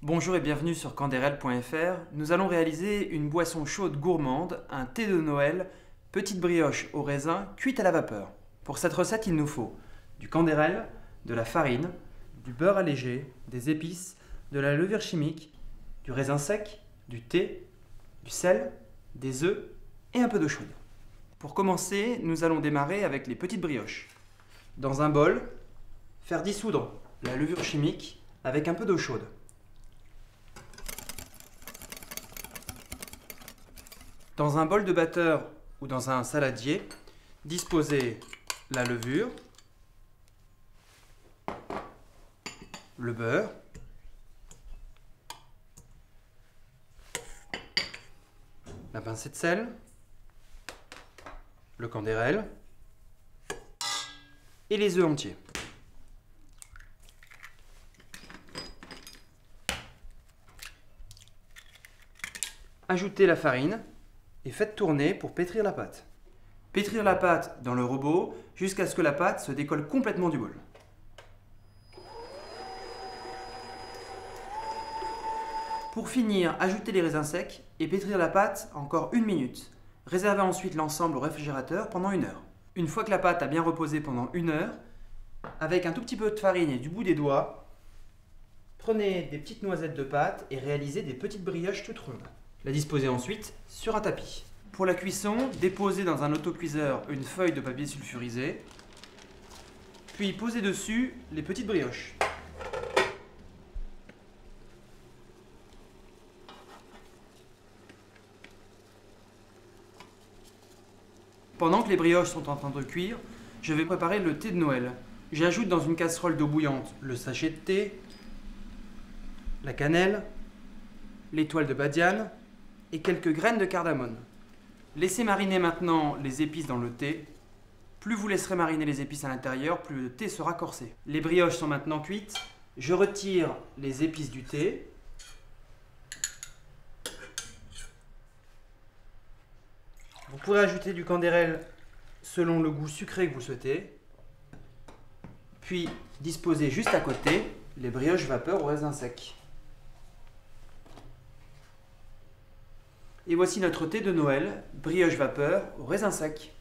Bonjour et bienvenue sur canderel.fr. Nous allons réaliser une boisson chaude gourmande, un thé de Noël, petite brioche au raisin cuite à la vapeur. Pour cette recette, il nous faut du canderel, de la farine, du beurre allégé, des épices, de la levure chimique, du raisin sec, du thé, du sel, des œufs et un peu d'eau chaude. Pour commencer, nous allons démarrer avec les petites brioches. Dans un bol, faire dissoudre la levure chimique avec un peu d'eau chaude. Dans un bol de batteur ou dans un saladier, disposez la levure, le beurre, la pincée de sel, le canderel et les œufs entiers. Ajoutez la farine et faites tourner pour pétrir la pâte. Pétrir la pâte dans le robot jusqu'à ce que la pâte se décolle complètement du bol. Pour finir, ajoutez les raisins secs et pétrir la pâte encore 1 minute. Réservez ensuite l'ensemble au réfrigérateur pendant 1 heure. Une fois que la pâte a bien reposé pendant 1 heure, avec un tout petit peu de farine et du bout des doigts, prenez des petites noisettes de pâte et réalisez des petites brioches toutes rondes. La disposez ensuite sur un tapis. Pour la cuisson, déposez dans un autocuiseur une feuille de papier sulfurisé, puis posez dessus les petites brioches. Pendant que les brioches sont en train de cuire, je vais préparer le thé de Noël. J'ajoute dans une casserole d'eau bouillante le sachet de thé, la cannelle, l'étoile de badiane et quelques graines de cardamome. Laissez mariner maintenant les épices dans le thé. Plus vous laisserez mariner les épices à l'intérieur, plus le thé sera corsé. Les brioches sont maintenant cuites. Je retire les épices du thé. Vous pourrez ajouter du canderel selon le goût sucré que vous souhaitez. Puis disposer juste à côté les brioches vapeur au raisin sec. Et voici notre thé de Noël, brioche vapeur au raisin sec.